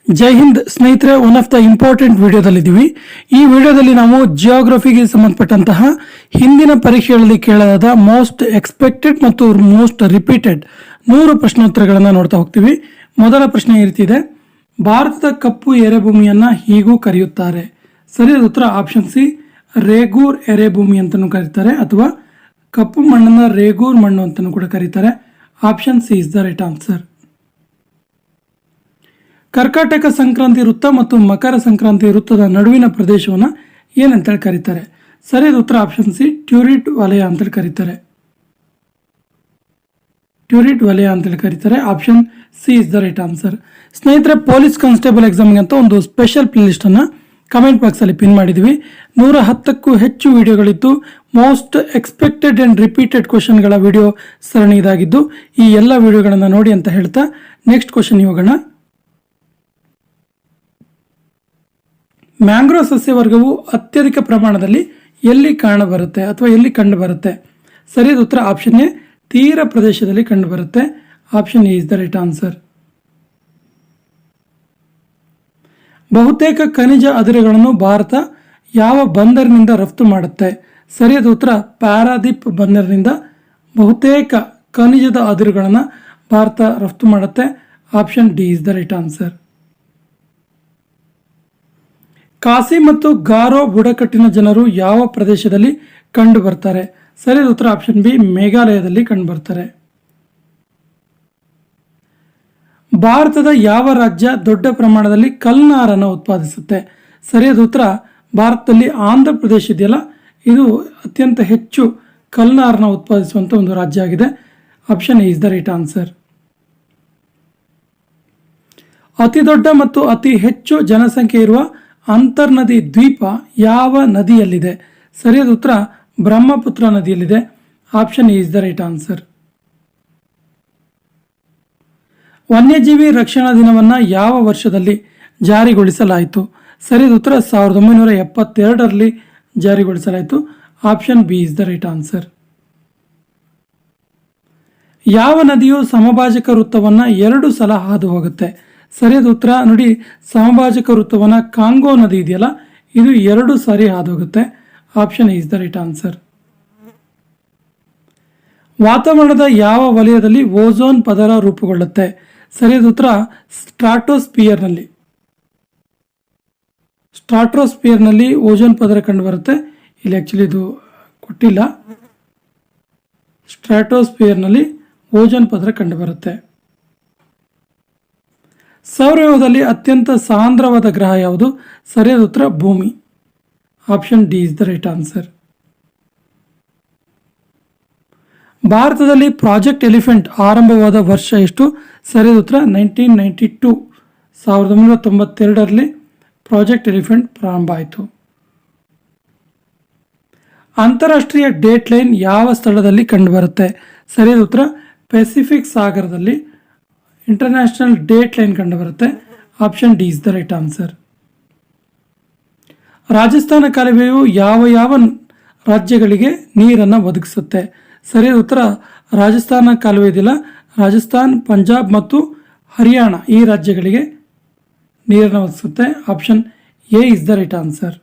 ಜೈ ಹಿಂದ್ ಸ್ನೇಹಿತರೆ, one of the important ವಿಡಿಯೋದಲ್ಲಿದ್ದೀವಿ. ಈ ವಿಡಿಯೋದಲ್ಲಿ ನಾವು ಜಿಯೋಗ್ರಫಿಗೆ ಸಂಬಂಧಪಟ್ಟಂತಹ ಹಿಂದಿನ ಪರೀಕ್ಷೆಗಳಲ್ಲಿ ಕೇಳಲಾದ ಮೋಸ್ಟ್ ಎಕ್ಸ್ಪೆಕ್ಟೆಡ್ ಮತ್ತು ಮೋಸ್ಟ್ ರಿಪೀಟೆಡ್ 100 ಪ್ರಶ್ನೋತ್ತರಗಳನ್ನು ನೋಡ್ತಾ ಹೋಗ್ತೀವಿ. ಮೊದಲ ಪ್ರಶ್ನೆ ಈ ರೀತಿ ಇದೆ: ಭಾರತದ ಕಪ್ಪು ಎರೆಭೂಮಿಯನ್ನ ಹೀಗೂ ಕರೆಯುತ್ತಾರೆ. ಸರಿಯಾದ ಉತ್ತರ ಆಪ್ಷನ್ ಸಿ, ರೇಗೂರ್ ಎರೆಭೂಮಿ ಅಂತಲೂ ಕರೀತಾರೆ, ಅಥವಾ ಕಪ್ಪು ಮಣ್ಣನ್ನ ರೇಗೂರ್ ಮಣ್ಣು ಅಂತಲೂ ಕೂಡ ಕರೀತಾರೆ. Option C is the right answer. ಕರ್ಕಾಟಕ ಸಂಕ್ರಾಂತಿ ವೃತ್ತ ಮತ್ತು ಮಕರ ಸಂಕ್ರಾಂತಿ ವೃತ್ತದ ನಡುವಿನ ಪ್ರದೇಶವನ್ನು ಏನಂತೇಳಿ ಕರೀತಾರೆ? ಸರಿಯಾದ ಉತ್ತರ ಆಪ್ಷನ್ ಸಿ, ಟ್ಯೂರಿಟ್ ವಲಯ ಅಂತೇಳಿ ಕರೀತಾರೆ. ಟ್ಯೂರಿಟ್ ವಲಯ ಅಂತೇಳಿ ಕರೀತಾರೆ. Option C is the right answer. ಸ್ನೇಹಿತರೆ, ಪೊಲೀಸ್ ಕಾನ್ಸ್ಟೇಬಲ್ ಎಕ್ಸಾಮ್ಗೆ ಅಂತ ಒಂದು ಸ್ಪೆಷಲ್ ಪ್ಲೇಲಿಸ್ಟ್ ಅನ್ನು ಕಮೆಂಟ್ ಬಾಕ್ಸ್ ಅಲ್ಲಿ ಪಿನ್ ಮಾಡಿದ್ವಿ. 110ಕ್ಕೂ ಹೆಚ್ಚು ವಿಡಿಯೋಗಳಿದ್ದು ಮೋಸ್ಟ್ ಎಕ್ಸ್ಪೆಕ್ಟೆಡ್ ಅಂಡ್ ರಿಪೀಟೆಡ್ ಕ್ವಶನ್ಗಳ ವಿಡಿಯೋ ಸರಣಿ ಇದಾಗಿದ್ದು, ಈ ಎಲ್ಲ ವಿಡಿಯೋಗಳನ್ನು ನೋಡಿ ಅಂತ ಹೇಳ್ತಾ ನೆಕ್ಸ್ಟ್ ಕ್ವಶನ್ ಹೋಗೋಣ. ಮ್ಯಾಂಗ್ರೋವ್ ಸಸ್ಯವರ್ಗವು ಅತ್ಯಧಿಕ ಪ್ರಮಾಣದಲ್ಲಿ ಎಲ್ಲಿ ಕಾಣಬರುತ್ತೆ ಅಥವಾ ಎಲ್ಲಿ ಕಂಡು ಬರುತ್ತೆ? ಸರಿಯಾದ ಉತ್ತರ ಆಪ್ಷನ್ ಎ, ತೀರ ಪ್ರದೇಶದಲ್ಲಿ ಕಂಡು ಬರುತ್ತೆ. Option A is the right answer. ಬಹುತೇಕ ಖನಿಜ ಅದಿರುಗಳನ್ನು ಭಾರತ ಯಾವ ಬಂದರಿನಿಂದ ರಫ್ತು ಮಾಡುತ್ತೆ? ಸರಿಯಾದ ಉತ್ತರ ಪ್ಯಾರಾದೀಪ್ ಬಂದರಿನಿಂದ ಬಹುತೇಕ ಖನಿಜದ ಅದಿರುಗಳನ್ನು ಭಾರತ ರಫ್ತು ಮಾಡುತ್ತೆ. Option D is the right answer. Khasi ಮತ್ತು ಗಾರೋ ಬುಡಕಟ್ಟಿನ ಜನರು ಯಾವ ಪ್ರದೇಶದಲ್ಲಿ ಕಂಡು ಬರ್ತಾರೆ? ಸರಿಯಾದ ಉತ್ತರ ಆಪ್ಷನ್ ಬಿ, ಮೇಘಾಲಯದಲ್ಲಿ ಕಂಡು ಬರ್ತಾರೆ. ಭಾರತದ ಯಾವ ರಾಜ್ಯ ದೊಡ್ಡ ಪ್ರಮಾಣದಲ್ಲಿ ಕಲ್ನಾರನ್ನು ಉತ್ಪಾದಿಸುತ್ತೆ? ಸರಿಯಾದ ಉತ್ತರ ಭಾರತದಲ್ಲಿ ಆಂಧ್ರ ಪ್ರದೇಶ ಇದೆಯಲ್ಲ, ಇದು ಅತ್ಯಂತ ಹೆಚ್ಚು ಕಲ್ನಾರನ್ನು ಉತ್ಪಾದಿಸುವಂಥ ಒಂದು ರಾಜ್ಯ ಆಗಿದೆ. Option A is the right answer. ಅತಿ ದೊಡ್ಡ ಮತ್ತು ಅತಿ ಹೆಚ್ಚು ಜನಸಂಖ್ಯೆ ಇರುವ ಅಂತರ್ನದಿ ದ್ವೀಪ ಯಾವ ನದಿಯಲ್ಲಿದೆ? ಸರಿಯಾದ ಉತ್ತರ ಬ್ರಹ್ಮಪುತ್ರ ನದಿಯಲ್ಲಿದೆ. Option A is the right answer. ವನ್ಯಜೀವಿ ರಕ್ಷಣಾ ದಿನವನ್ನು ಯಾವ ವರ್ಷದಲ್ಲಿ ಜಾರಿಗೊಳಿಸಲಾಯಿತು? ಸರಿಯಾದ ಉತ್ತರ 1972ರಲ್ಲಿ ಜಾರಿಗೊಳಿಸಲಾಯಿತು. ಆಪ್ಷನ್ ಬಿ ಇಸ್ ದ ರೈಟ್ ಆನ್ಸರ್. ಯಾವ ನದಿಯು ಸಮಭಾಜಕ ವೃತ್ತವನ್ನು 2 ಸಲ ಹಾದು ಹೋಗುತ್ತೆ? ಸರಿಯಾದ ಉತ್ತರ ನೋಡಿ, ಸಮಭಾಜಕ ವೃತ್ತವನ್ನು ಕಾಂಗೋ ನದಿ ಇದೆಯಲ್ಲ, ಇದು 2 ಸಾರಿ ಹಾದು ಹೋಗುತ್ತೆ. Option is the right answer. ವಾತಾವರಣದ ಯಾವ ವಲಯದಲ್ಲಿ ಓಝೋನ್ ಪದರ ರೂಪುಗೊಳ್ಳುತ್ತೆ? ಸರಿಯಾದ ಉತ್ತರ ಸ್ಟ್ರಾಟೋಸ್ಪಿಯರ್ನಲ್ಲಿ. ಸ್ಟ್ರಾಟೋಸ್ಪಿಯರ್ನಲ್ಲಿ ಓಝೋನ್ ಪದರ ಕಂಡು ಬರುತ್ತೆ. ಇಲ್ಲಿ ಆಕ್ಚುಲಿ ಇದು ಕೊಟ್ಟಿಲ್ಲ. ಸ್ಟ್ರಾಟೋಸ್ಪಿಯರ್ನಲ್ಲಿ ಓಝೋನ್ ಪದರ ಕಂಡು ಬರುತ್ತೆ. ಸೌರವ್ಯೂಹದಲ್ಲಿ ಅತ್ಯಂತ ಸಾಂದ್ರವಾದ ಗ್ರಹ ಯಾವುದು? ಸರಿಯಾದ ಉತ್ತರ ಭೂಮಿ. Option D is the right answer. ಭಾರತದಲ್ಲಿ ಪ್ರಾಜೆಕ್ಟ್ ಎಲಿಫೆಂಟ್ ಆರಂಭವಾದ ವರ್ಷ ಎಷ್ಟು? ಸರಿಯಾದ ಉತ್ತರ 1992. 1992ರಲ್ಲಿ ಪ್ರಾಜೆಕ್ಟ್ ಎಲಿಫೆಂಟ್ ಪ್ರಾರಂಭ ಆಯಿತು. ಅಂತಾರಾಷ್ಟ್ರೀಯ ಡೇಟ್ ಲೈನ್ ಯಾವ ಸ್ಥಳದಲ್ಲಿ ಕಂಡುಬರುತ್ತೆ? ಸರಿಯಾದ ಉತ್ತರ ಪೆಸಿಫಿಕ್ ಸಾಗರದಲ್ಲಿ ಇಂಟರ್ನ್ಯಾಷನಲ್ ಡೇಟ್ ಲೈನ್ ಕಂಡು ಬರುತ್ತೆ. Option D is the right answer. Rajasthan ಕಾಲುವೆಯು ಯಾವ ಯಾವ ರಾಜ್ಯಗಳಿಗೆ ನೀರನ್ನು ಒದಗಿಸುತ್ತೆ? ಸರಿಯಾದ ಉತ್ತರ ರಾಜಸ್ಥಾನ ಕಾಲುವೆ ಇದೆಯಲ್ಲ, ರಾಜಸ್ಥಾನ್, ಪಂಜಾಬ್ ಮತ್ತು ಹರಿಯಾಣ ಈ ರಾಜ್ಯಗಳಿಗೆ ನೀರನ್ನು ಒದಗಿಸುತ್ತೆ. Option A is the right answer.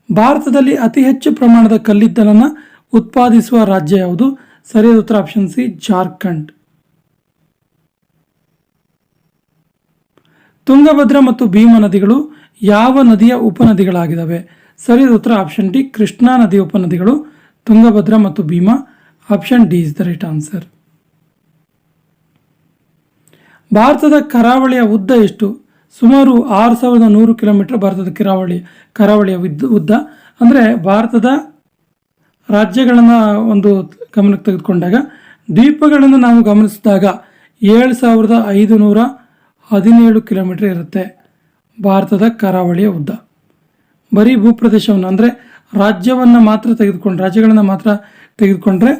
ಭಾರತದಲ್ಲಿ ಅತಿ ಹೆಚ್ಚು ಪ್ರಮಾಣದ ಕಲ್ಲಿದ್ದಲನ್ನು ಉತ್ಪಾದಿಸುವ ರಾಜ್ಯ ಯಾವುದು? ಸರಿಯಾದ ಉತ್ತರ ಆಪ್ಷನ್ ಸಿ, ಜಾರ್ಖಂಡ್. ತುಂಗಭದ್ರಾ ಮತ್ತು ಭೀಮಾ ನದಿಗಳು ಯಾವ ನದಿಯ ಉಪನದಿಗಳಾಗಿದ್ದಾವೆ? ಸರಿಯಾದ ಉತ್ತರ ಆಪ್ಷನ್ ಡಿ, ಕೃಷ್ಣಾ ನದಿಯ ಉಪನದಿಗಳು ತುಂಗಭದ್ರಾ ಮತ್ತು Bhima. Option D is the right answer. ಭಾರತದ ಕರಾವಳಿಯ ಉದ್ದ ಎಷ್ಟು? ಸುಮಾರು 6100 ಕಿಲೋಮೀಟರ್ ಭಾರತದ ಕರಾವಳಿಯ ಉದ್ದ. ಅಂದರೆ ಭಾರತದ ರಾಜ್ಯಗಳನ್ನು ಒಂದು ಗಮನಕ್ಕೆ ತೆಗೆದುಕೊಂಡಾಗ ದ್ವೀಪಗಳನ್ನು ನಾವು ಗಮನಿಸಿದಾಗ 7517 ಕಿಲೋಮೀಟರ್ ಇರುತ್ತೆ ಭಾರತದ ಕರಾವಳಿಯ ಉದ್ದ. ಬರೀ ಭೂಪ್ರದೇಶವನ್ನು ಅಂದರೆ ರಾಜ್ಯಗಳನ್ನು ಮಾತ್ರ ರಾಜ್ಯಗಳನ್ನು ಮಾತ್ರ ತೆಗೆದುಕೊಂಡ್ರೆ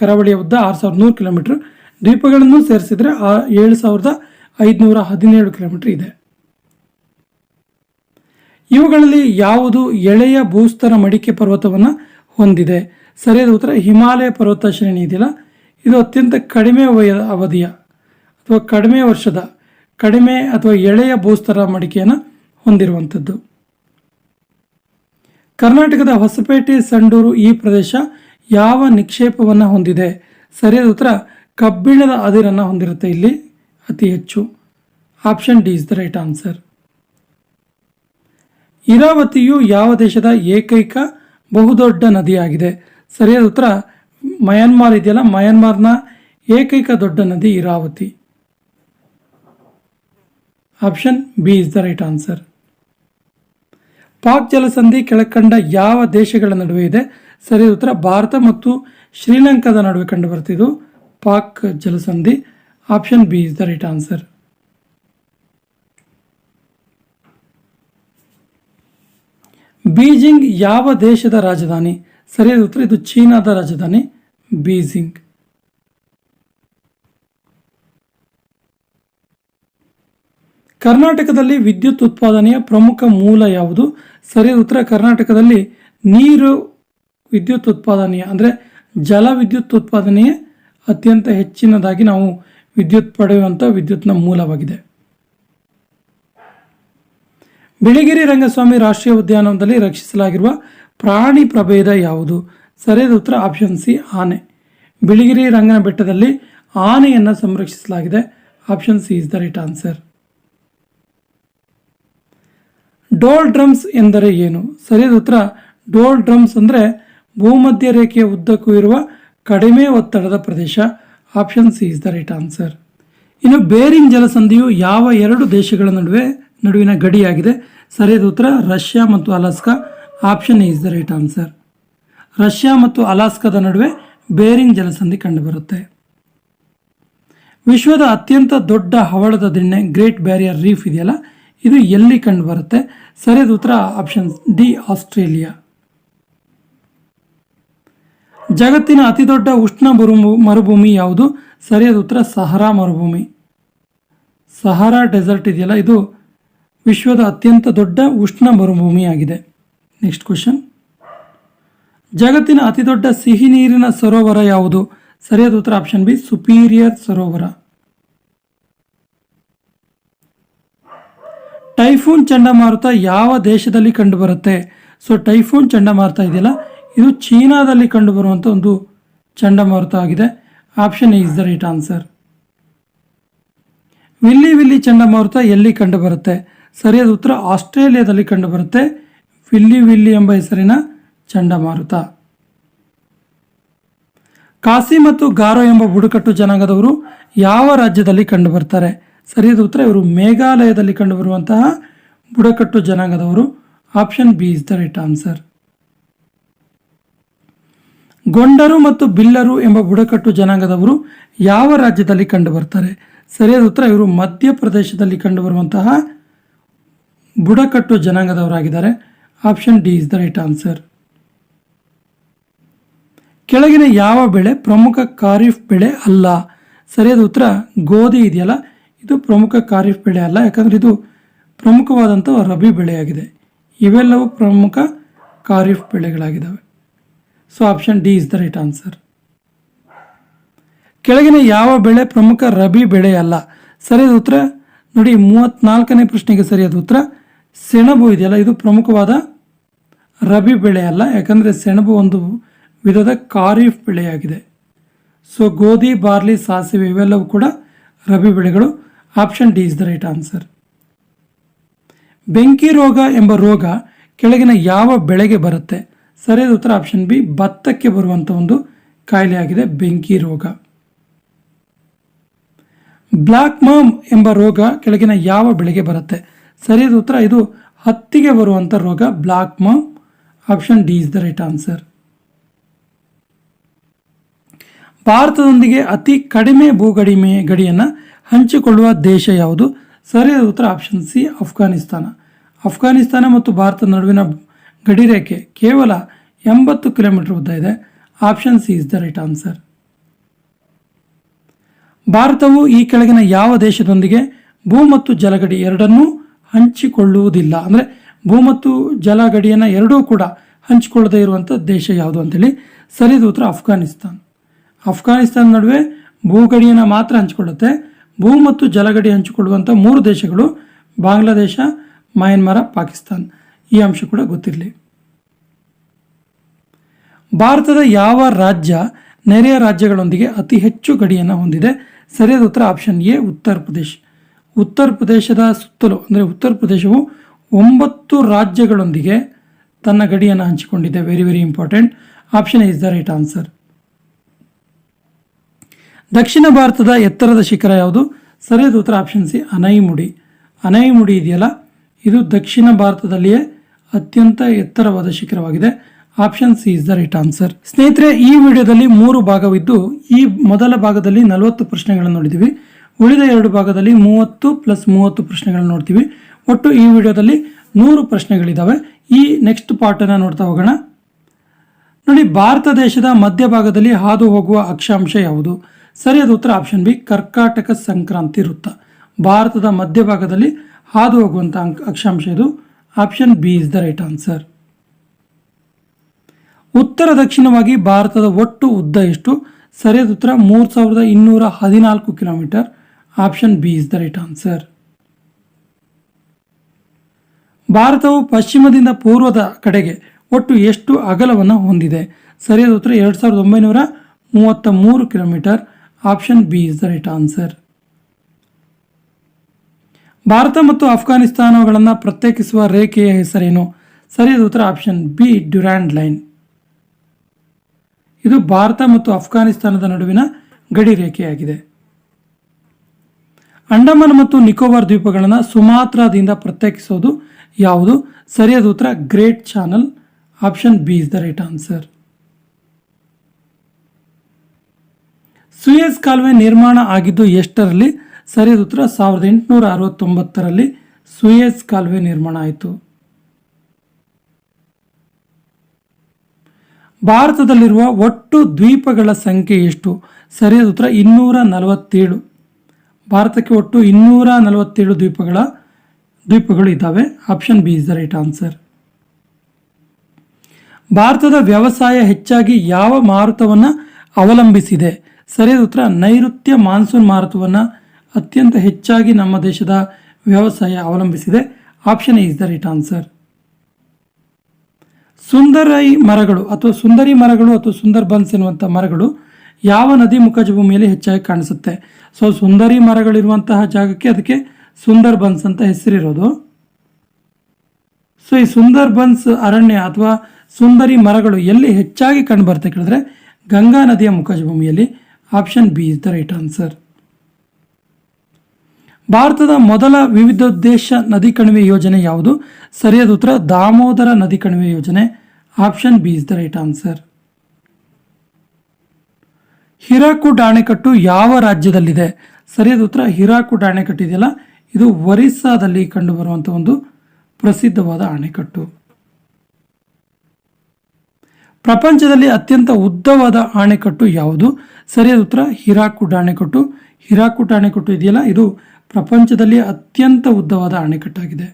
ಕರಾವಳಿಯ ಉದ್ದ 6100 ಕಿಲೋಮೀಟರ್. ದ್ವೀಪಗಳನ್ನು ಸೇರಿಸಿದ್ರೆ 7517 ಕಿಲೋಮೀಟರ್ ಇದೆ. ಇವುಗಳಲ್ಲಿ ಯಾವುದು ಎಳೆಯ ಭೂಸ್ತರ ಮಡಿಕೆ ಪರ್ವತವನ್ನು ಹೊಂದಿದೆ? ಸರಿಯಾದ ಉತ್ತರ ಹಿಮಾಲಯ ಪರ್ವತ ಶ್ರೇಣಿ ಇದೆಯಲ್ಲ, ಇದು ಅತ್ಯಂತ ಕಡಿಮೆ ಅವಧಿಯ ಅಥವಾ ಕಡಿಮೆ ವರ್ಷದ ಕಡಿಮೆ ಅಥವಾ ಎಳೆಯ ಭೂಸ್ತರ ಮಡಿಕೆಯನ್ನು ಹೊಂದಿರುವಂಥದ್ದು. ಕರ್ನಾಟಕದ ಹೊಸಪೇಟೆ ಸಂಡೂರು ಈ ಪ್ರದೇಶ ಯಾವ ನಿಕ್ಷೇಪವನ್ನು ಹೊಂದಿದೆ? ಸರಿಯಾದ ಉತ್ತರ ಕಬ್ಬಿಣದ ಅದಿರನ್ನು ಹೊಂದಿರುತ್ತೆ ಇಲ್ಲಿ ಅತಿ ಹೆಚ್ಚು. Option D is the right answer. ಇರಾವತಿಯು ಯಾವ ದೇಶದ ಏಕೈಕ ಬಹುದೊಡ್ಡ ನದಿಯಾಗಿದೆ? ಸರಿಯಾದ ಉತ್ತರ ಮಯನ್ಮಾರ್ ಇದೆಯಲ್ಲ, ಮಯನ್ಮಾರ್ನ ಏಕೈಕ ದೊಡ್ಡ ನದಿ Iravati. Option B is the right answer. Palk ಜಲಸಂಧಿ ಕೆಳಕಂಡ ಯಾವ ದೇಶಗಳ ನಡುವೆ ಇದೆ? ಸರಿಯಾದ ಉತ್ತರ ಭಾರತ ಮತ್ತು ಶ್ರೀಲಂಕಾದ ನಡುವೆ ಕಂಡುಬರುತ್ತಿದ್ದು ಪಾಕ್ ಜಲಸಂಧಿ. Option B is the right answer. Beijing ಯಾವ ದೇಶದ ರಾಜಧಾನಿ? ಸರಿಯಾದ ಉತ್ತರ ಇದು ಚೀನಾದ ರಾಜಧಾನಿ ಬೀಜಿಂಗ್. ಕರ್ನಾಟಕದಲ್ಲಿ ವಿದ್ಯುತ್ ಉತ್ಪಾದನೆಯ ಪ್ರಮುಖ ಮೂಲ ಯಾವುದು? ಸರಿಯಾದ ಉತ್ತರ ಕರ್ನಾಟಕದಲ್ಲಿ ನೀರು ವಿದ್ಯುತ್ ಉತ್ಪಾದನೆಯ ಅಂದರೆ ಜಲ ವಿದ್ಯುತ್ ಉತ್ಪಾದನೆಯೇ ಅತ್ಯಂತ ಹೆಚ್ಚಿನದಾಗಿ ನಾವು ವಿದ್ಯುತ್ ಪಡೆಯುವಂಥ ವಿದ್ಯುತ್ನ ಮೂಲವಾಗಿದೆ. ಬಿಳಿಗಿರಿ ರಂಗಸ್ವಾಮಿ ರಾಷ್ಟ್ರೀಯ ಉದ್ಯಾನವನದಲ್ಲಿ ರಕ್ಷಿಸಲಾಗಿರುವ ಪ್ರಾಣಿ ಪ್ರಭೇದ ಯಾವುದು? ಸರಿಯಾದ ಉತ್ತರ ಆಪ್ಷನ್ ಸಿ ಆನೆ. ಬಿಳಿಗಿರಿ ರಂಗನ ಬೆಟ್ಟದಲ್ಲಿ ಆನೆಯನ್ನು ಸಂರಕ್ಷಿಸಲಾಗಿದೆ. Option C is the right answer. Dhol drums ಎಂದರೆ ಏನು? ಸರಿಯಾದ ಉತ್ತರ ಡೋಲ್ ಡ್ರಮ್ಸ್ ಅಂದರೆ ಭೂಮಧ್ಯ ರೇಖೆಯ ಉದ್ದಕ್ಕೂ ಇರುವ ಕಡಿಮೆ ಒತ್ತಡದ ಪ್ರದೇಶ. Option C is the right answer. ಇನ್ನು ಬೇರಿಂಗ್ ಜಲಸಂಧಿಯು ಯಾವ ಎರಡು ದೇಶಗಳ ನಡುವಿನ ಗಡಿಯಾಗಿದೆ? ಸರಿಯಾದ ಉತ್ತರ ರಷ್ಯಾ ಮತ್ತು Alaska. Option A is the right answer. Russia ಮತ್ತು ಅಲಾಸ್ಕಾದ ನಡುವೆ ಬೇರಿಂಗ್ ಜಲಸಂಧಿ ಕಂಡುಬರುತ್ತೆ. ವಿಶ್ವದ ಅತ್ಯಂತ ದೊಡ್ಡ ಹವಳದ ದಿಣ್ಣೆ ಗ್ರೇಟ್ ಬ್ಯಾರಿಯರ್ ರೀಫ್ ಇದೆಯಲ್ಲ, ಇದು ಎಲ್ಲಿ ಕಂಡುಬರುತ್ತೆ? ಸರಿಯಾದ ಉತ್ತರ ಆಪ್ಷನ್ ಡಿ ಆಸ್ಟ್ರೇಲಿಯಾ. ಜಗತ್ತಿನ ಅತಿದೊಡ್ಡ ಉಷ್ಣ ಮರುಭೂಮಿ ಯಾವುದು? ಸರಿಯಾದ ಉತ್ತರ ಸಹರಾ ಮರುಭೂಮಿ. ಸಹರಾ ಡೆಸರ್ಟ್ ಇದೆಯಲ್ಲ, ಇದು ವಿಶ್ವದ ಅತ್ಯಂತ ದೊಡ್ಡ ಉಷ್ಣ ಮರುಭೂಮಿಯಾಗಿದೆ. Next question. ಜಗತ್ತಿನ ಅತಿದೊಡ್ಡ ಸಿಹಿ ನೀರಿನ ಸರೋವರ ಯಾವುದು? ಸರಿಯಾದ ಉತ್ತರ ಆಪ್ಷನ್ ಬಿ ಸುಪೀರಿಯರ್ ಸರೋವರ. ಟೈಫೂನ್ ಚಂಡಮಾರುತ ಯಾವ ದೇಶದಲ್ಲಿ ಕಂಡುಬರುತ್ತೆ? ಸೊ ಟೈಫೂನ್ ಚಂಡಮಾರುತ ಇದೆಯಲ್ಲ, ಇದು ಚೀನಾದಲ್ಲಿ ಕಂಡುಬರುವಂಥ ಒಂದು ಚಂಡಮಾರುತ ಆಗಿದೆ. Option A is the right answer. ವಿಲ್ಲಿ ವಿಲ್ಲಿ ಚಂಡಮಾರುತ ಎಲ್ಲಿ ಕಂಡುಬರುತ್ತೆ? ಸರಿಯಾದ ಉತ್ತರ ಆಸ್ಟ್ರೇಲಿಯಾದಲ್ಲಿ ಕಂಡುಬರುತ್ತೆ. ವಿಲ್ಲಿ ವಿಲ್ಲಿ ಎಂಬ ಹೆಸರಿನ ಚಂಡಮಾರುತ. ಕಾಸಿ ಮತ್ತು ಗಾರೋ ಎಂಬ ಬುಡಕಟ್ಟು ಜನಾಂಗದವರು ಯಾವ ರಾಜ್ಯದಲ್ಲಿ ಕಂಡುಬರ್ತಾರೆ? ಸರಿಯಾದ ಉತ್ತರ ಇವರು ಮೇಘಾಲಯದಲ್ಲಿ ಕಂಡುಬರುವಂತಹ ಬುಡಕಟ್ಟು ಜನಾಂಗದವರು. Option B is the right answer. ಗೊಂಡರು ಮತ್ತು ಬಿಲ್ಲರು ಎಂಬ ಬುಡಕಟ್ಟು ಜನಾಂಗದವರು ಯಾವ ರಾಜ್ಯದಲ್ಲಿ ಕಂಡುಬರ್ತಾರೆ? ಸರಿಯಾದ ಉತ್ತರ ಇವರು ಮಧ್ಯಪ್ರದೇಶದಲ್ಲಿ ಕಂಡುಬರುವಂತಹ ಬುಡಕಟ್ಟು ಜನಾಂಗದವರಾಗಿದ್ದಾರೆ. Option D is the right answer. ಕೆಳಗಿನ ಯಾವ ಬೆಳೆ ಪ್ರಮುಖ ಖಾರಿಫ್ ಬೆಳೆ ಅಲ್ಲ? ಸರಿಯಾದ ಉತ್ತರ ಗೋಧಿ ಇದೆಯಲ್ಲ, ಇದು ಪ್ರಮುಖ ಖಾರಿಫ್ ಬೆಳೆ ಅಲ್ಲ, ಯಾಕಂದರೆ ಇದು ಪ್ರಮುಖವಾದಂಥ ರಬಿ ಬೆಳೆಯಾಗಿದೆ. ಇವೆಲ್ಲವೂ ಪ್ರಮುಖ ಖಾರಿಫ್ ಬೆಳೆಗಳಾಗಿದ್ದಾವೆ. So option D is the right answer. ಕೆಳಗಿನ ಯಾವ ಬೆಳೆ ಪ್ರಮುಖ ರಬಿ ಬೆಳೆ ಅಲ್ಲ? ಸರಿಯಾದ ಉತ್ತರ ನೋಡಿ 34ನೇ ಪ್ರಶ್ನೆಗೆ ಸರಿಯಾದ ಉತ್ತರ ಸೆಣಬು ಇದೆಯಲ್ಲ, ಇದು ಪ್ರಮುಖವಾದ ರಬಿ ಬೆಳೆ ಅಲ್ಲ, ಯಾಕಂದರೆ ಸೆಣಬು ಒಂದು ವಿಧದ ಖಾರಿಫ್ ಬೆಳೆಯಾಗಿದೆ. ಸೊ ಗೋಧಿ, ಬಾರ್ಲಿ, ಸಾಸಿವೆ ಇವೆಲ್ಲವೂ ಕೂಡ ರಬಿ ಬೆಳೆಗಳು. Option D is the right answer. ಬೆಂಕಿ ರೋಗ ಎಂಬ ರೋಗ ಕೆಳಗಿನ ಯಾವ ಬೆಳೆಗೆ ಬರುತ್ತೆ? ಸರಿಯಾದ ಉತ್ತರ ಆಪ್ಷನ್ ಬಿ ಭತ್ತಕ್ಕೆ ಬರುವಂಥ ಒಂದು ಕಾಯಿಲೆಯಾಗಿದೆ ಬೆಂಕಿ ರೋಗ. ಬ್ಲ್ಯಾಕ್ ಮಾಮ್ ಎಂಬ ರೋಗ ಕೆಳಗಿನ ಯಾವ ಬೆಳೆಗೆ ಬರುತ್ತೆ? ಸರಿಯಾದ ಉತ್ತರ ಇದು ಹತ್ತಿಗೆ ಬರುವಂಥ ರೋಗ black arm. Option D is the right answer. ಭಾರತದೊಂದಿಗೆ ಅತಿ ಕಡಿಮೆ ಗಡಿಯನ್ನು ಹಂಚಿಕೊಳ್ಳುವ ದೇಶ ಯಾವುದು? ಸರಿಯಾದ ಉತ್ತರ ಆಪ್ಷನ್ ಸಿ ಅಫ್ಘಾನಿಸ್ತಾನ. ಅಫ್ಘಾನಿಸ್ತಾನ ಮತ್ತು ಭಾರತದ ನಡುವಿನ ಗಡಿ ರೇಖೆ ಕೇವಲ 80 ಕಿಲೋಮೀಟರ್ ಉದ್ದ ಇದೆ. Option C is the right answer. ಭಾರತವು ಈ ಕೆಳಗಿನ ಯಾವ ದೇಶದೊಂದಿಗೆ ಭೂ ಮತ್ತು ಜಲಗಡಿ ಎರಡನ್ನೂ ಹಂಚಿಕೊಳ್ಳುವುದಿಲ್ಲ? ಅಂದರೆ ಭೂ ಮತ್ತು ಜಲಗಡಿಯನ್ನು ಎರಡೂ ಕೂಡ ಹಂಚಿಕೊಳ್ಳದೇ ಇರುವಂಥ ದೇಶ ಯಾವುದು ಅಂತೇಳಿ. ಸರಿಯಾದ ಉತ್ತರ ಅಫ್ಘಾನಿಸ್ತಾನ. ಅಫ್ಘಾನಿಸ್ತಾನ ನಡುವೆ ಭೂಗಡಿಯನ್ನು ಮಾತ್ರ ಹಂಚಿಕೊಳ್ಳುತ್ತೆ, ಭೂ ಮತ್ತು ಜಲಗಡಿ ಹಂಚಿಕೊಳ್ಳುವಂಥ 3 ದೇಶಗಳು ಬಾಂಗ್ಲಾದೇಶ, ಮಯನ್ಮಾರ, ಪಾಕಿಸ್ತಾನ್. ಈ ಅಂಶ ಕೂಡ ಗೊತ್ತಿರಲಿ. ಭಾರತದ ಯಾವ ರಾಜ್ಯ ನೆರೆಯ ರಾಜ್ಯಗಳೊಂದಿಗೆ ಅತಿ ಹೆಚ್ಚು ಗಡಿಯನ್ನು ಹೊಂದಿದೆ? ಸರಿಯಾದ ಉತ್ತರ ಆಪ್ಷನ್ ಎ, ಉತ್ತರ ಪ್ರದೇಶ್. ಉತ್ತರ ಪ್ರದೇಶದ ಸುತ್ತಲೂ ಅಂದರೆ ಉತ್ತರ ಪ್ರದೇಶವು 9 ರಾಜ್ಯಗಳೊಂದಿಗೆ ತನ್ನ ಗಡಿಯನ್ನು ಹಂಚಿಕೊಂಡಿದೆ. Very very important. Option is the right answer. ದಕ್ಷಿಣ ಭಾರತದ ಎತ್ತರದ ಶಿಖರ ಯಾವುದು? ಸರಿಯಾದ ಉತ್ತರ ಆಪ್ಷನ್ ಸಿ, ಅನೈಮುಡಿ. ಅನೈಮುಡಿ ಇದೆಯಲ್ಲ, ಇದು ದಕ್ಷಿಣ ಭಾರತದಲ್ಲಿಯೇ ಅತ್ಯಂತ ಎತ್ತರವಾದ ಶಿಖರವಾಗಿದೆ. Option C is the right answer. ಸ್ನೇಹಿತರೆ, ಈ ವಿಡಿಯೋದಲ್ಲಿ 3 ಭಾಗವಿದ್ದು, ಈ ಮೊದಲ ಭಾಗದಲ್ಲಿ 40 ಪ್ರಶ್ನೆಗಳನ್ನು ನೋಡಿದ್ದೀವಿ. ಉಳಿದ 2 ಭಾಗದಲ್ಲಿ 30 + 30 ಪ್ರಶ್ನೆಗಳನ್ನು ನೋಡ್ತೀವಿ. ಒಟ್ಟು ಈ ವಿಡಿಯೋದಲ್ಲಿ 100 ಪ್ರಶ್ನೆಗಳಿದ್ದಾವೆ. ಈ ನೆಕ್ಸ್ಟ್ ಪಾರ್ಟನ್ನು ನೋಡ್ತಾ ಹೋಗೋಣ. ನೋಡಿ, ಭಾರತ ದೇಶದ ಮಧ್ಯಭಾಗದಲ್ಲಿ ಹಾದು ಹೋಗುವ ಅಕ್ಷಾಂಶ ಯಾವುದು? ಸರಿಯಾದ ಉತ್ತರ ಆಪ್ಷನ್ ಬಿ, ಕರ್ಕಾಟಕ ಸಂಕ್ರಾಂತಿ ವೃತ್ತ. ಭಾರತದ ಮಧ್ಯಭಾಗದಲ್ಲಿ ಹಾದು ಹೋಗುವಂಥ ಅಕ್ಷಾಂಶ ಇದು. Option B is the right answer. ಉತ್ತರ ದಕ್ಷಿಣವಾಗಿ ಭಾರತದ ಒಟ್ಟು ಉದ್ದ ಎಷ್ಟು? ಸರಿಯಾದ ಉತ್ತರ 3214 kilometre. Option B is the right answer. ಭಾರತವು ಪಶ್ಚಿಮದಿಂದ ಪೂರ್ವದ ಕಡೆಗೆ ಒಟ್ಟು ಎಷ್ಟು ಅಗಲವನ್ನು ಹೊಂದಿದೆ? ಸರಿಯಾದ ಉತ್ತರ 2933 kilometre. Option B is the right answer. Bharat ಮತ್ತು ಅಫ್ಘಾನಿಸ್ತಾನಗಳನ್ನು ಪ್ರತ್ಯೇಕಿಸುವ ರೇಖೆಯ ಹೆಸರೇನು? ಸರಿಯಾದ ಉತ್ತರ ಆಪ್ಷನ್ ಬಿ, ಡ್ಯುರಾಂಡ್ ಲೈನ್. ಇದು ಭಾರತ ಮತ್ತು ಅಫ್ಘಾನಿಸ್ತಾನದ ನಡುವಿನ ಗಡಿ ರೇಖೆಯಾಗಿದೆ. ಅಂಡಮಾನ್ ಮತ್ತು ನಿಕೋಬಾರ್ ದ್ವೀಪಗಳನ್ನು ಸುಮಾತ್ರಾದಿಂದ ಪ್ರತ್ಯೇಕಿಸೋದು ಯಾವುದು? ಸರಿಯಾದ ಉತ್ತರ great channel. Option B is the right answer. Suez ಕಾಲುವೆ ನಿರ್ಮಾಣ ಆಗಿದ್ದು ಎಷ್ಟರಲ್ಲಿ? ಸರಿಯಾದ ಉತ್ತರ 1869ರಲ್ಲಿ ಸುಯೆಜ್ ಕಾಲುವೆ ನಿರ್ಮಾಣ ಆಯಿತು. ಭಾರತದಲ್ಲಿರುವ ಒಟ್ಟು ದ್ವೀಪಗಳ ಸಂಖ್ಯೆ ಎಷ್ಟು? ಸರಿಯಾದ ಉತ್ತರ 247. ಭಾರತಕ್ಕೆ ಒಟ್ಟು 247 ದ್ವೀಪಗಳು ಇದ್ದಾವೆ. Option B is the right answer. ಭಾರತದ ವ್ಯವಸಾಯ ಹೆಚ್ಚಾಗಿ ಯಾವ ಮಾರುತವನ್ನು ಅವಲಂಬಿಸಿದೆ? ಸರಿಯಾದ ಉತ್ತರ ನೈಋತ್ಯ ಮಾನ್ಸೂನ್ ಮಾರುತವನ್ನು ಅತ್ಯಂತ ಹೆಚ್ಚಾಗಿ ನಮ್ಮ ದೇಶದ ವ್ಯವಸಾಯ ಅವಲಂಬಿಸಿದೆ. Option is the right answer. ಸುಂದರಿ ಮರಗಳು ಅಥವಾ ಸುಂದರ್ ಬನ್ಸ್ ಎನ್ನುವಂಥ ಮರಗಳು ಯಾವ ನದಿ ಮುಖಜಭೂಮಿಯಲ್ಲಿ ಹೆಚ್ಚಾಗಿ ಕಾಣಿಸುತ್ತೆ? ಸೊ ಸುಂದರಿ ಮರಗಳಿರುವಂತಹ ಜಾಗಕ್ಕೆ ಅದಕ್ಕೆ ಸುಂದರ್ ಬನ್ಸ್ ಅಂತ ಹೆಸರಿರೋದು. ಸೊ ಈ ಸುಂದರ್ ಬನ್ಸ್ ಅರಣ್ಯ ಅಥವಾ ಸುಂದರಿ ಮರಗಳು ಎಲ್ಲಿ ಹೆಚ್ಚಾಗಿ ಕಂಡು ಬರುತ್ತೆ ಕೇಳಿದ್ರೆ ಗಂಗಾ ನದಿಯ ಮುಖಜಭೂಮಿಯಲ್ಲಿ. Option B is the right answer. ಭಾರತದ ಮೊದಲ ವಿವಿಧೋದ್ದೇಶ ನದಿ ಕಣಿವೆ ಯೋಜನೆ ಯಾವುದು? ಸರಿಯಾದ ಉತ್ತರ ದಾಮೋದರ ನದಿ ಕಣಿವೆ ಯೋಜನೆ. Option B is the right answer. Hirakud ಅಣೆಕಟ್ಟು ಯಾವ ರಾಜ್ಯದಲ್ಲಿದೆ? ಸರಿಯಾದ ಉತ್ತರ ಹಿರಾಕುಡ್ ಅಣೆಕಟ್ಟು ಇದೆಯಲ್ಲ, ಇದು ಒರಿಸ್ಸಾದಲ್ಲಿ ಕಂಡುಬರುವಂಥ ಒಂದು ಪ್ರಸಿದ್ಧವಾದ ಅಣೆಕಟ್ಟು. ಪ್ರಪಂಚದಲ್ಲಿ ಅತ್ಯಂತ ಉದ್ದವಾದ ಅಣೆಕಟ್ಟು ಯಾವುದು? ಸರಿಯಾದ ಉತ್ತರ ಹಿರಾಕುಡ್ ಅಣೆಕಟ್ಟು. ಹಿರಾಕುಡ್ ಅಣೆಕಟ್ಟು ಇದೆಯಲ್ಲ, ಇದು ಪ್ರಪಂಚದಲ್ಲಿ ಅತ್ಯಂತ ಉದ್ದವಾದ ಅಣೆಕಟ್ಟಾಗಿದೆ.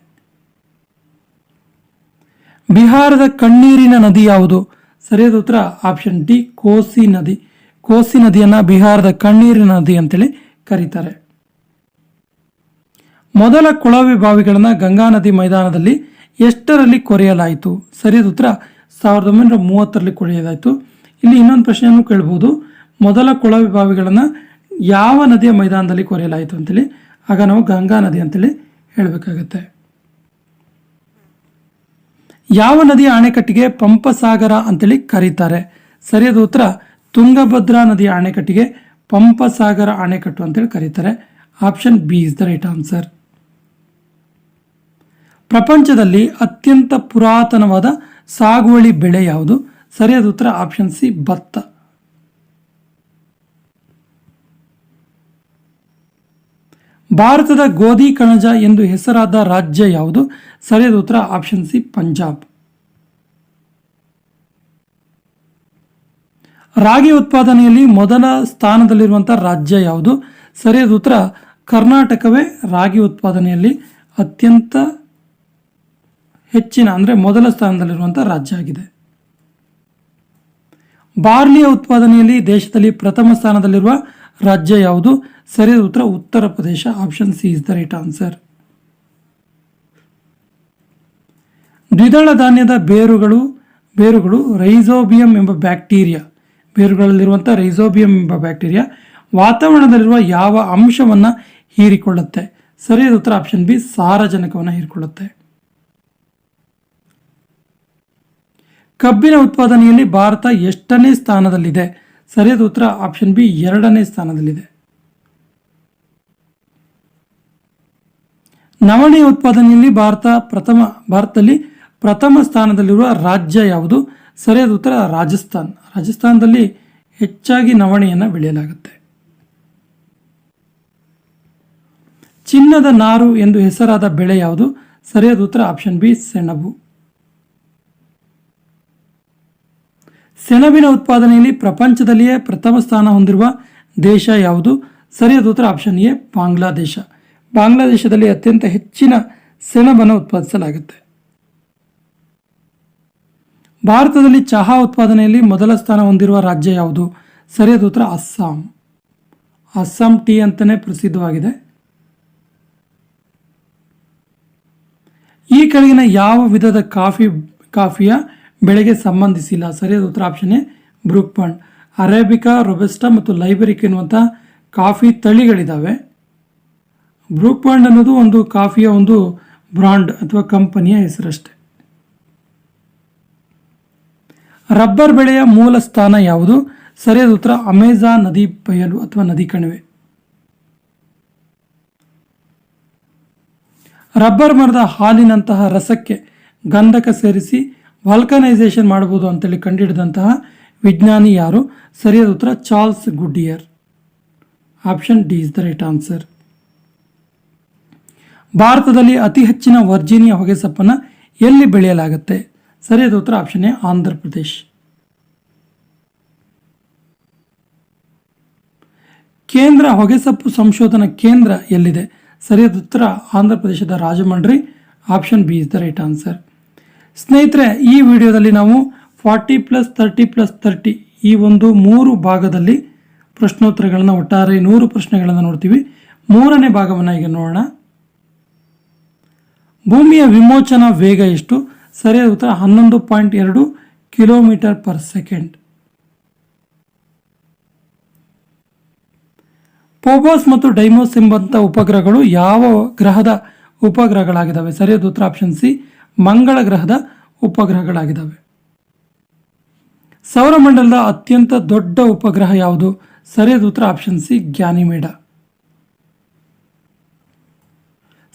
ಬಿಹಾರದ ಕಣ್ಣೀರಿನ ನದಿ ಯಾವುದು? ಸರಿಯಾದ ಉತ್ತರ ಆಪ್ಷನ್ ಡಿ, ಕೋಸಿ ನದಿ. ಕೋಸಿ ನದಿಯನ್ನು ಬಿಹಾರದ ಕಣ್ಣೀರಿನ ನದಿ ಅಂತೇಳಿ ಕರೀತಾರೆ. ಮೊದಲ ಕೊಳವೆ ಬಾವಿಗಳನ್ನು ಗಂಗಾ ನದಿ ಮೈದಾನದಲ್ಲಿ ಎಷ್ಟರಲ್ಲಿ ಕೊರೆಯಲಾಯಿತು? ಸರಿಯಾದ ಉತ್ತರ 1930ರಲ್ಲಿ ಕೊರೆಯಲಾಯಿತು. ಇಲ್ಲಿ ಇನ್ನೊಂದು ಪ್ರಶ್ನೆಯನ್ನು ಕೇಳಬಹುದು, ಮೊದಲ ಕೊಳವೆ ಬಾವಿಗಳನ್ನು ಯಾವ ನದಿಯ ಮೈದಾನದಲ್ಲಿ ಕೊರೆಯಲಾಯಿತು ಅಂತೇಳಿ. ಆಗ ನಾವು ಗಂಗಾ ನದಿ ಅಂತೇಳಿ ಹೇಳಬೇಕಾಗತ್ತೆ. ಯಾವ ನದಿಯ ಅಣೆಕಟ್ಟಿಗೆ ಪಂಪಸಾಗರ ಅಂತೇಳಿ ಕರೀತಾರೆ? ಸರಿಯಾದ ಉತ್ತರ ತುಂಗಭದ್ರಾ ನದಿಯ ಅಣೆಕಟ್ಟಿಗೆ ಪಂಪಸಾಗರ ಅಣೆಕಟ್ಟು ಅಂತೇಳಿ ಕರೀತಾರೆ. Option B is the right answer. ಪ್ರಪಂಚದಲ್ಲಿ ಅತ್ಯಂತ ಪುರಾತನವಾದ ಸಾಗುವಳಿ ಬೆಳೆ ಯಾವುದು? ಸರಿಯಾದ ಉತ್ತರ ಆಪ್ಷನ್ ಸಿ, ಭತ್ತ. ಭಾರತದ ಗೋಧಿ ಕಣಜ ಎಂದು ಹೆಸರಾದ ರಾಜ್ಯ ಯಾವುದು? ಸರಿಯಾದ ಉತ್ತರ ಆಪ್ಷನ್ ಸಿ, ಪಂಜಾಬ್. ರಾಗಿ ಉತ್ಪಾದನೆಯಲ್ಲಿ ಮೊದಲ ಸ್ಥಾನದಲ್ಲಿರುವಂತಹ ರಾಜ್ಯ ಯಾವುದು? ಸರಿಯಾದ ಉತ್ತರ ಕರ್ನಾಟಕವೇ ರಾಗಿ ಉತ್ಪಾದನೆಯಲ್ಲಿ ಅತ್ಯಂತ ಹೆಚ್ಚಿನ ಅಂದರೆ ಮೊದಲ ಸ್ಥಾನದಲ್ಲಿರುವಂತಹ ರಾಜ್ಯ ಆಗಿದೆ. ಬಾರ್ಲಿಯ ಉತ್ಪಾದನೆಯಲ್ಲಿ ದೇಶದಲ್ಲಿ ಪ್ರಥಮ ಸ್ಥಾನದಲ್ಲಿರುವ ರಾಜ್ಯ ಯಾವುದು? ಸರಿಯಾದ ಉತ್ತರ Uttar Pradesh. Option C is the right answer. ದ್ವಿದಳ ಧಾನ್ಯದ ಬೇರುಗಳು ರೈಸೋಬಿಯಂ ಎಂಬ ಬ್ಯಾಕ್ಟೀರಿಯಾ, ಬೇರುಗಳಲ್ಲಿರುವಂಥ ರೈಸೋಬಿಯಂ ಎಂಬ ಬ್ಯಾಕ್ಟೀರಿಯಾ ವಾತಾವರಣದಲ್ಲಿರುವ ಯಾವ ಅಂಶವನ್ನು ಹೀರಿಕೊಳ್ಳುತ್ತೆ? ಸರಿಯಾದ ಉತ್ತರ ಆಪ್ಷನ್ ಬಿ, ಸಾರಜನಕವನ್ನು ಹೀರಿಕೊಳ್ಳುತ್ತೆ. ಕಬ್ಬಿನ ಉತ್ಪಾದನೆಯಲ್ಲಿ ಭಾರತ ಎಷ್ಟನೇ ಸ್ಥಾನದಲ್ಲಿದೆ? ಸರಿಯಾದ ಉತ್ತರ ಆಪ್ಷನ್ ಬಿ, 2ನೇ ಸ್ಥಾನದಲ್ಲಿದೆ. ನವಣೆಯ ಉತ್ಪಾದನೆಯಲ್ಲಿ ಭಾರತದಲ್ಲಿ ಪ್ರಥಮ ಸ್ಥಾನದಲ್ಲಿರುವ ರಾಜ್ಯ ಯಾವುದು? ಸರಿಯಾದ ಉತ್ತರ ರಾಜಸ್ಥಾನ್. ರಾಜಸ್ಥಾನದಲ್ಲಿ ಹೆಚ್ಚಾಗಿ ನವಣೆಯನ್ನು ಬೆಳೆಯಲಾಗುತ್ತೆ. ಚಿನ್ನದ ನಾರು ಎಂದು ಹೆಸರಾದ ಬೆಳೆ ಯಾವುದು? ಸರಿಯಾದ ಉತ್ತರ ಆಪ್ಷನ್ ಬಿ, ಸೆಣಬು. ಸೆಣಬಿನ ಉತ್ಪಾದನೆಯಲ್ಲಿ ಪ್ರಪಂಚದಲ್ಲಿಯೇ ಪ್ರಥಮ ಸ್ಥಾನ ಹೊಂದಿರುವ ದೇಶ ಯಾವುದು? ಸರಿಯಾದ ಉತ್ತರ ಆಪ್ಷನ್ ಎ, ಬಾಂಗ್ಲಾದೇಶ. ಬಾಂಗ್ಲಾದೇಶದಲ್ಲಿ ಅತ್ಯಂತ ಹೆಚ್ಚಿನ ಸೆಣಬನ್ನು ಉತ್ಪಾದಿಸಲಾಗುತ್ತೆ. ಭಾರತದಲ್ಲಿ ಚಹಾ ಉತ್ಪಾದನೆಯಲ್ಲಿ ಮೊದಲ ಸ್ಥಾನ ಹೊಂದಿರುವ ರಾಜ್ಯ ಯಾವುದು? ಸರಿಯಾದ ಉತ್ತರ ಅಸ್ಸಾಂ. ಅಸ್ಸಾಂ ಟೀ ಅಂತಲೇ ಪ್ರಸಿದ್ಧವಾಗಿದೆ. ಈ ಕೆಳಗಿನ ಯಾವ ವಿಧದ ಕಾಫಿಯ ಬೆಳೆಗೆ ಸಂಬಂಧಿಸಿಲ್ಲ? ಸರಿಯಾದ ಉತ್ತರ option A, Brooke bond. Arabica, robusta ಮತ್ತು ಲೈಬೆರಿಕ್ ಎನ್ನುವಂಥ ಕಾಫಿ ತಳಿಗಳಿದ್ದಾವೆ. ಬ್ರೂಕ್ ಬಾಂಡ್ ಅನ್ನೋದು ಒಂದು ಕಾಫಿಯ ಒಂದು ಬ್ರಾಂಡ್ ಅಥವಾ ಕಂಪನಿಯ ಹೆಸರಷ್ಟೆ. ರಬ್ಬರ್ ಬೆಳೆಯ ಮೂಲ ಸ್ಥಾನ ಯಾವುದು? ಸರಿಯಾದ ಉತ್ತರ ಅಮೆಜಾನ್ ನದಿ ಬಯಲು ಅಥವಾ ನದಿ ಕಣಿವೆ. ರಬ್ಬರ್ ಮರದ ಹಾಲಿನಂತಹ ರಸಕ್ಕೆ ಗಂಧಕ ಸೇರಿಸಿ ವಾಲ್ಕನೈಸೇಷನ್ ಮಾಡಬಹುದು ಅಂತೇಳಿ ಕಂಡುಹಿಡಿದಂತಹ ವಿಜ್ಞಾನಿ ಯಾರು? ಸರಿಯಾದ ಉತ್ತರ Charles Goodyear. Option D is the right answer. ಭಾರತದಲ್ಲಿ ಅತಿ ಹೆಚ್ಚಿನ ವರ್ಜೀನಿಯಾ ಹೊಗೆಸೊಪ್ಪನ್ನು ಎಲ್ಲಿ ಬೆಳೆಯಲಾಗುತ್ತೆ? ಸರಿಯಾದ ಉತ್ತರ ಆಪ್ಷನ್ ಎ, ಆಂಧ್ರ ಪ್ರದೇಶ್. ಕೇಂದ್ರ ಹೊಗೆಸೊಪ್ಪು ಸಂಶೋಧನಾ ಕೇಂದ್ರ ಎಲ್ಲಿದೆ? ಸರಿಯಾದ ಉತ್ತರ ಆಂಧ್ರ ಪ್ರದೇಶದ Rajahmundry. Option B is the right answer. ಸ್ನೇಹಿತರೆ, ಈ ವಿಡಿಯೋದಲ್ಲಿ ನಾವು 40+30+30 ಈ ಒಂದು 3 ಭಾಗದಲ್ಲಿ ಪ್ರಶ್ನೋತ್ತರಗಳನ್ನು, ಒಟ್ಟಾರೆ 100 ಪ್ರಶ್ನೆಗಳನ್ನು ನೋಡ್ತೀವಿ. 3ನೇ ಭಾಗವನ್ನು ಈಗ ನೋಡೋಣ. ಭೂಮಿಯ ವಿಮೋಚನಾ ವೇಗ ಎಷ್ಟು? ಸರಿಯಾದ ಉತ್ತರ 11.2 ಕಿಲೋಮೀಟರ್ ಪರ್ ಸೆಕೆಂಡ್. ಫೋಬೋಸ್ ಮತ್ತು ಡೈಮೋಸ್ ಎಂಬಂಥ ಉಪಗ್ರಹಗಳು ಯಾವ ಗ್ರಹದ ಉಪಗ್ರಹಗಳಾಗಿದ್ದಾವೆ? ಸರಿಯಾದ ಉತ್ತರ ಆಪ್ಷನ್ ಸಿ, ಮಂಗಳ ಗ್ರಹದ ಉಪಗ್ರಹಗಳಾಗಿದ್ದಾವೆ. ಸೌರಮಂಡಲದ ಅತ್ಯಂತ ದೊಡ್ಡ ಉಪಗ್ರಹ ಯಾವುದು? ಸರಿಯಾದ ಉತ್ತರ ಆಪ್ಷನ್ ಸಿ, ಗ್ಯಾನಿಮೇಡ.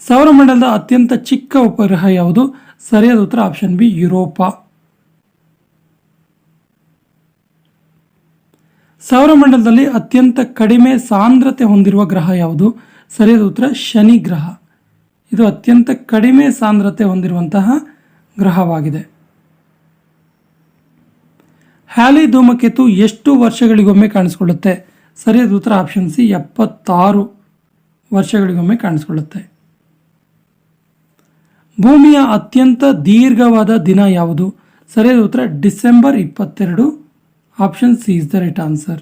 ಸೌರಮಂಡಲದ ಅತ್ಯಂತ ಚಿಕ್ಕ ಉಪಗ್ರಹ ಯಾವುದು? ಸರಿಯಾದ ಉತ್ತರ ಆಪ್ಷನ್ ಬಿ, ಯುರೋಪಾ. ಸೌರಮಂಡಲದಲ್ಲಿ ಅತ್ಯಂತ ಕಡಿಮೆ ಸಾಂದ್ರತೆ ಹೊಂದಿರುವ ಗ್ರಹ ಯಾವುದು? ಸರಿಯಾದ ಉತ್ತರ ಶನಿ ಗ್ರಹ. ಇದು ಅತ್ಯಂತ ಕಡಿಮೆ ಸಾಂದ್ರತೆ ಹೊಂದಿರುವಂತಹ ಗ್ರಹವಾಗಿದೆ. ಹ್ಯಾಲಿ ಧೂಮಕೇತು ಎಷ್ಟು ವರ್ಷಗಳಿಗೊಮ್ಮೆ ಕಾಣಿಸಿಕೊಳ್ಳುತ್ತೆ? ಸರಿಯಾದ ಉತ್ತರ ಆಪ್ಷನ್ ಸಿ, 76 ವರ್ಷಗಳಿಗೊಮ್ಮೆ ಕಾಣಿಸಿಕೊಳ್ಳುತ್ತೆ. ಭೂಮಿಯ ಅತ್ಯಂತ ದೀರ್ಘವಾದ ದಿನ ಯಾವುದು? ಸರಿಯಾದ ಉತ್ತರ December 22. Option C is the right answer.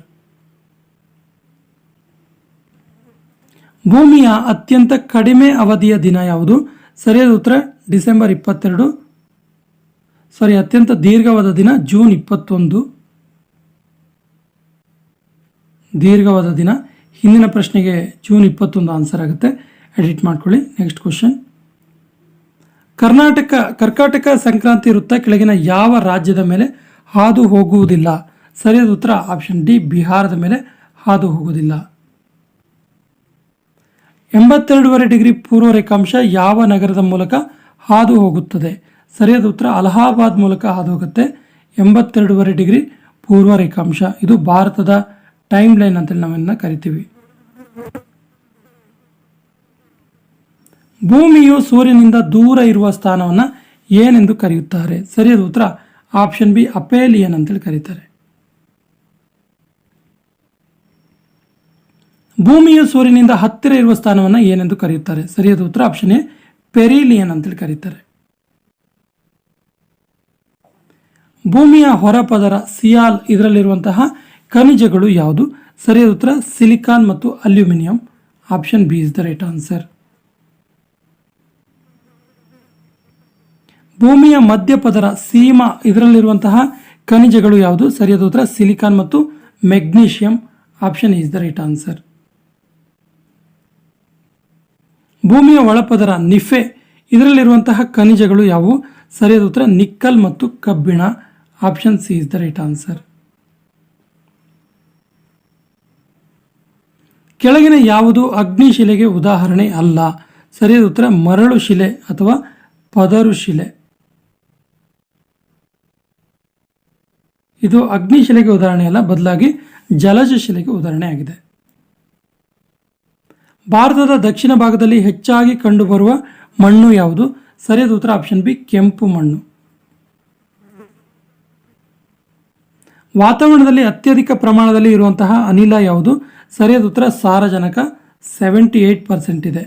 ಭೂಮಿಯ ಅತ್ಯಂತ ಕಡಿಮೆ ಅವಧಿಯ ದಿನ ಯಾವುದು? ಸರಿಯಾದ ಉತ್ತರ ಡಿಸೆಂಬರ್ 22. ಅತ್ಯಂತ ದೀರ್ಘವಾದ ದಿನ ಜೂನ್ 21. ದೀರ್ಘವಾದ ದಿನ. ಹಿಂದಿನ ಪ್ರಶ್ನೆಗೆ ಜೂನ್ 21 ಆನ್ಸರ್ ಆಗುತ್ತೆ. ಎಡಿಟ್ ಮಾಡ್ಕೊಳ್ಳಿ. Next question. ಕರ್ಕಾಟಕ ಸಂಕ್ರಾಂತಿ ವೃತ್ತ ಕೆಳಗಿನ ಯಾವ ರಾಜ್ಯದ ಮೇಲೆ ಹಾದು ಹೋಗುವುದಿಲ್ಲ? ಸರಿಯಾದ ಉತ್ತರ ಆಪ್ಷನ್ ಡಿ, ಬಿಹಾರದ ಮೇಲೆ ಹಾದು ಹೋಗುವುದಿಲ್ಲ. 82.5 ಡಿಗ್ರಿ ಪೂರ್ವ ರೇಖಾಂಶ ಯಾವ ನಗರದ ಮೂಲಕ ಹಾದು ಹೋಗುತ್ತದೆ? ಸರಿಯಾದ ಉತ್ತರ ಅಲಹಾಬಾದ್ ಮೂಲಕ ಹಾದು ಹೋಗುತ್ತೆ. 82.5 ಡಿಗ್ರಿ ಪೂರ್ವ ರೇಖಾಂಶ ಇದು ಭಾರತದ ಟೈಮ್ ಲೈನ್ ಅಂತೇಳಿ ನಾವನ್ನ ಕರಿತೀವಿ. ಭೂಮಿಯು ಸೂರ್ಯನಿಂದ ದೂರ ಇರುವ ಸ್ಥಾನವನ್ನು ಏನೆಂದು ಕರೆಯುತ್ತಾರೆ? ಸರಿಯಾದ ಉತ್ತರ ಆಪ್ಷನ್ ಬಿ, ಅಪೇಲಿಯನ್ ಅಂತೇಳಿ ಕರೀತಾರೆ. ಭೂಮಿಯು ಸೂರ್ಯನಿಂದ ಹತ್ತಿರ ಇರುವ ಸ್ಥಾನವನ್ನು ಏನೆಂದು ಕರೆಯುತ್ತಾರೆ? ಸರಿಯಾದ ಉತ್ತರ ಆಪ್ಷನ್ ಎ, ಪೆರಿಲಿಯನ್ ಅಂತೇಳಿ ಕರೀತಾರೆ. ಭೂಮಿಯ ಹೊರಪದರ ಸಿಯಾಲ್ ಇದರಲ್ಲಿರುವಂತಹ ಖನಿಜಗಳು ಯಾವುದು? ಸರಿಯಾದ ಉತ್ತರ ಸಿಲಿಕಾನ್ ಮತ್ತು aluminium. Option B is the right answer. ಭೂಮಿಯ ಮಧ್ಯಪದರ ಸೀಮಾ ಇದರಲ್ಲಿರುವಂತಹ ಖನಿಜಗಳು ಯಾವುದು? ಸರಿಯಾದ ಉತ್ತರ ಸಿಲಿಕಾನ್ ಮತ್ತು magnesium. Option is the right answer. ಭೂಮಿಯ ಒಳಪದರ ನಿಫೆ ಇದರಲ್ಲಿರುವಂತಹ ಖನಿಜಗಳು ಯಾವುವು? ಸರಿಯಾದ ಉತ್ತರ ನಿಕ್ಕಲ್ ಮತ್ತು ಕಬ್ಬಿಣ. Option C is the right answer. ಕೆಳಗಿನ ಯಾವುದು ಅಗ್ನಿಶಿಲೆಗೆ ಉದಾಹರಣೆ ಅಲ್ಲ? ಸರಿಯಾದ ಉತ್ತರ ಮರಳು ಶಿಲೆ ಅಥವಾ ಪದರು ಶಿಲೆ. ಇದು ಅಗ್ನಿಶಿಲೆಗೆ ಉದಾಹರಣೆ ಅಲ್ಲ, ಬದಲಾಗಿ ಜಲಜ ಶಿಲೆಗೆ ಉದಾಹರಣೆ ಆಗಿದೆ. ಭಾರತದ ದಕ್ಷಿಣ ಭಾಗದಲ್ಲಿ ಹೆಚ್ಚಾಗಿ ಕಂಡುಬರುವ ಮಣ್ಣು ಯಾವುದು? ಸರಿಯಾದ ಉತ್ತರ ಆಪ್ಷನ್ ಬಿ ಕೆಂಪು ಮಣ್ಣು. ವಾತಾವರಣದಲ್ಲಿ ಅತ್ಯಧಿಕ ಪ್ರಮಾಣದಲ್ಲಿ ಇರುವಂತಹ ಅನಿಲ ಯಾವುದು? ಸರಿಯಾದ ಉತ್ತರ ಸಾರಜನಕ. 78% ಇದೆ.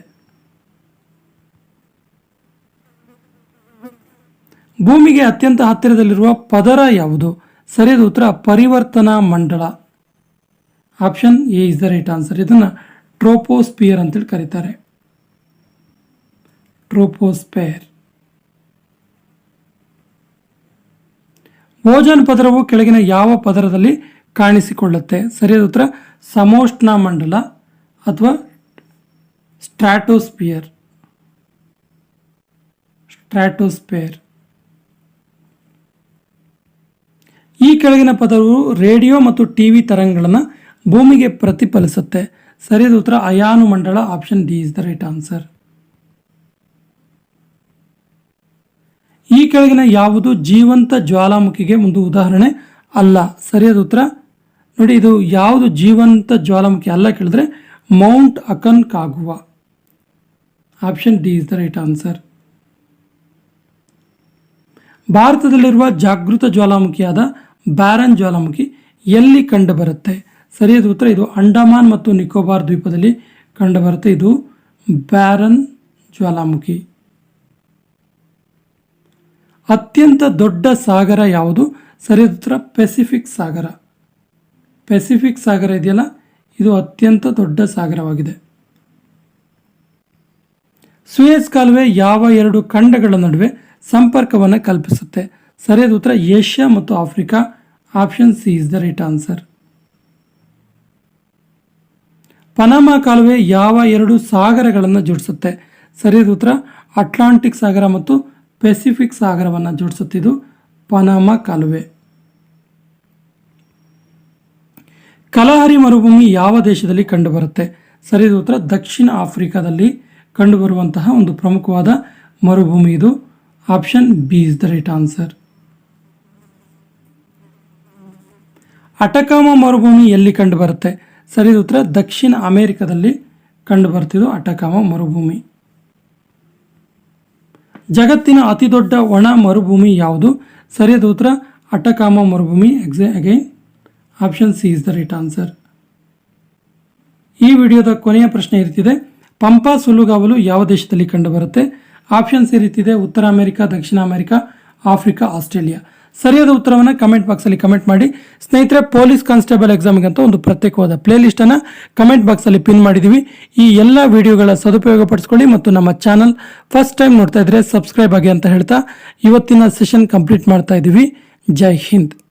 ಭೂಮಿಗೆ ಅತ್ಯಂತ ಹತ್ತಿರದಲ್ಲಿರುವ ಪದರ ಯಾವುದು? ಸರಿಯಾದ ಉತ್ತರ ಪರಿವರ್ತನಾ ಮಂಡಲ. Option A is the right answer. ಇದನ್ನು ಟ್ರೋಪೋಸ್ಪಿಯರ್ ಅಂತೇಳಿ ಕರೀತಾರೆ. ಟ್ರೋಪೋಸ್ಪಿಯರ್. ಓಜೋನ್ ಪದರವು ಕೆಳಗಿನ ಯಾವ ಪದರದಲ್ಲಿ ಕಾಣಿಸಿಕೊಳ್ಳುತ್ತೆ? ಸರಿಯಾದ ಉತ್ತರ ಸಮೋಷ್ಣ ಮಂಡಲ ಅಥವಾ ಸ್ಟ್ರಾಟೋಸ್ಪಿಯರ್. ಸ್ಟ್ರಾಟೋಸ್ಪಿಯರ್. ಈ ಕೆಳಗಿನ ಪದರವು ರೇಡಿಯೋ ಮತ್ತು ಟಿವಿ ತರಂಗಗಳನ್ನು ಭೂಮಿಗೆ ಪ್ರತಿಫಲಿಸುತ್ತೆ. ಸರಿಯಾದ ಉತ್ತರ ಅಯಾನು ಮಂಡಲ. Option D is the right answer. ಈ ಕೆಳಗಿನ ಯಾವುದು ಜೀವಂತ ಜ್ವಾಲಾಮುಖಿಗೆ ಒಂದು ಉದಾಹರಣೆ ಅಲ್ಲ? ಸರಿಯಾದ ಉತ್ತರ ನೋಡಿ, ಇದು ಯಾವುದು ಜೀವಂತ ಜ್ವಾಲಾಮುಖಿ ಅಲ್ಲ ಕೇಳಿದ್ರೆ Mount Aconcagua. Option D is the right answer. ಭಾರತದಲ್ಲಿರುವ ಜಾಗೃತ ಜ್ವಾಲಾಮುಖಿಯಾದ ಬ್ಯಾರನ್ ಜ್ವಾಲಾಮುಖಿ ಎಲ್ಲಿ ಕಂಡುಬರುತ್ತೆ? ಸರಿಯಾದ ಉತ್ತರ ಇದು ಅಂಡಮಾನ್ ಮತ್ತು ನಿಕೋಬಾರ್ ದ್ವೀಪದಲ್ಲಿ ಕಂಡುಬರುತ್ತೆ. ಇದು ಬ್ಯಾರನ್ ಜ್ವಾಲಾಮುಖಿ. ಅತ್ಯಂತ ದೊಡ್ಡ ಸಾಗರ ಯಾವುದು? ಸರಿಯಾದ ಉತ್ತರ ಪೆಸಿಫಿಕ್ ಸಾಗರ. ಪೆಸಿಫಿಕ್ ಸಾಗರ ಇದೆಯಲ್ಲ, ಇದು ಅತ್ಯಂತ ದೊಡ್ಡ ಸಾಗರವಾಗಿದೆ. ಸುಯೆಜ್ ಕಾಲುವೆ ಯಾವ ಎರಡು ಖಂಡಗಳ ನಡುವೆ ಸಂಪರ್ಕವನ್ನು ಕಲ್ಪಿಸುತ್ತೆ? ಸರಿಯಾದ ಉತ್ತರ ಏಷ್ಯಾ ಮತ್ತು Africa. Option C is the right answer. Panama ಕಾಲುವೆ ಯಾವ ಎರಡು ಸಾಗರಗಳನ್ನು ಜೋಡಿಸುತ್ತೆ? ಸರಿಯಾದ ಉತ್ತರ ಅಟ್ಲಾಂಟಿಕ್ ಸಾಗರ ಮತ್ತು ಪೆಸಿಫಿಕ್ ಸಾಗರವನ್ನು ಜೋಡಿಸುತ್ತೆ. ಇದು ಪನಾಮಾ ಕಾಲುವೆ. ಕಲಹರಿ ಮರುಭೂಮಿ ಯಾವ ದೇಶದಲ್ಲಿ ಕಂಡುಬರುತ್ತೆ? ಸರಿಯಾದ ಉತ್ತರ ದಕ್ಷಿಣ ಆಫ್ರಿಕಾದಲ್ಲಿ ಕಂಡುಬರುವಂತಹ ಒಂದು ಪ್ರಮುಖವಾದ ಮರುಭೂಮಿ ಇದು. Option B is the right answer. Atacama ಮರುಭೂಮಿ ಎಲ್ಲಿ ಕಂಡುಬರುತ್ತೆ? ಸರಿಯಾದ ಉತ್ತರ ದಕ್ಷಿಣ ಅಮೆರಿಕದಲ್ಲಿ ಕಂಡುಬರುತ್ತಿದ್ದು ಅಟಕಾಮ ಮರುಭೂಮಿ. ಜಗತ್ತಿನ ಅತಿ ದೊಡ್ಡ ಒಣ ಮರುಭೂಮಿ ಯಾವುದು? ಸರಿಯಾದ ಉತ್ತರ ಅಟಕಾಮ ಮರುಭೂಮಿ. Again option C is the right answer. ಈ ವಿಡಿಯೋದ ಕೊನೆಯ ಪ್ರಶ್ನೆ ಇರ್ತಿದೆ, ಪಂಪಾ ಸುಲುಗಾವಲು ಯಾವ ದೇಶದಲ್ಲಿ ಕಂಡುಬರುತ್ತೆ? ಆಪ್ಷನ್ಸ್ ಈ ರೀತಿದೆ: ಉತ್ತರ ಅಮೆರಿಕ, ದಕ್ಷಿಣ ಅಮೆರಿಕ, ಆಫ್ರಿಕಾ, ಆಸ್ಟ್ರೇಲಿಯಾ. ಸರಿಯಾದ ಉತ್ತರವನ್ನು ಕಮೆಂಟ್ ಬಾಕ್ಸಲ್ಲಿ ಕಮೆಂಟ್ ಮಾಡಿ. ಸ್ನೇಹಿತರೆ, ಪೊಲೀಸ್ ಕಾನ್ಸ್ಟೇಬಲ್ ಎಕ್ಸಾಮಿಗಂತ ಒಂದು ಪ್ರತ್ಯೇಕವಾದ ಪ್ಲೇ ಲಿಸ್ಟನ್ನು ಕಮೆಂಟ್ ಬಾಕ್ಸಲ್ಲಿ ಪಿನ್ ಮಾಡಿದ್ದೀವಿ. ಈ ಎಲ್ಲ ವಿಡಿಯೋಗಳ ಸದುಪಯೋಗ ಪಡಿಸ್ಕೊಳ್ಳಿ ಮತ್ತು ನಮ್ಮ ಚಾನಲ್ ಫಸ್ಟ್ ಟೈಮ್ ನೋಡ್ತಾ ಇದ್ರೆ ಸಬ್ಸ್ಕ್ರೈಬ್ ಆಗಿ ಅಂತ ಹೇಳ್ತಾ ಇವತ್ತಿನ ಸೆಷನ್ ಕಂಪ್ಲೀಟ್ ಮಾಡ್ತಾ ಇದ್ದೀವಿ. ಜೈ ಹಿಂದ್.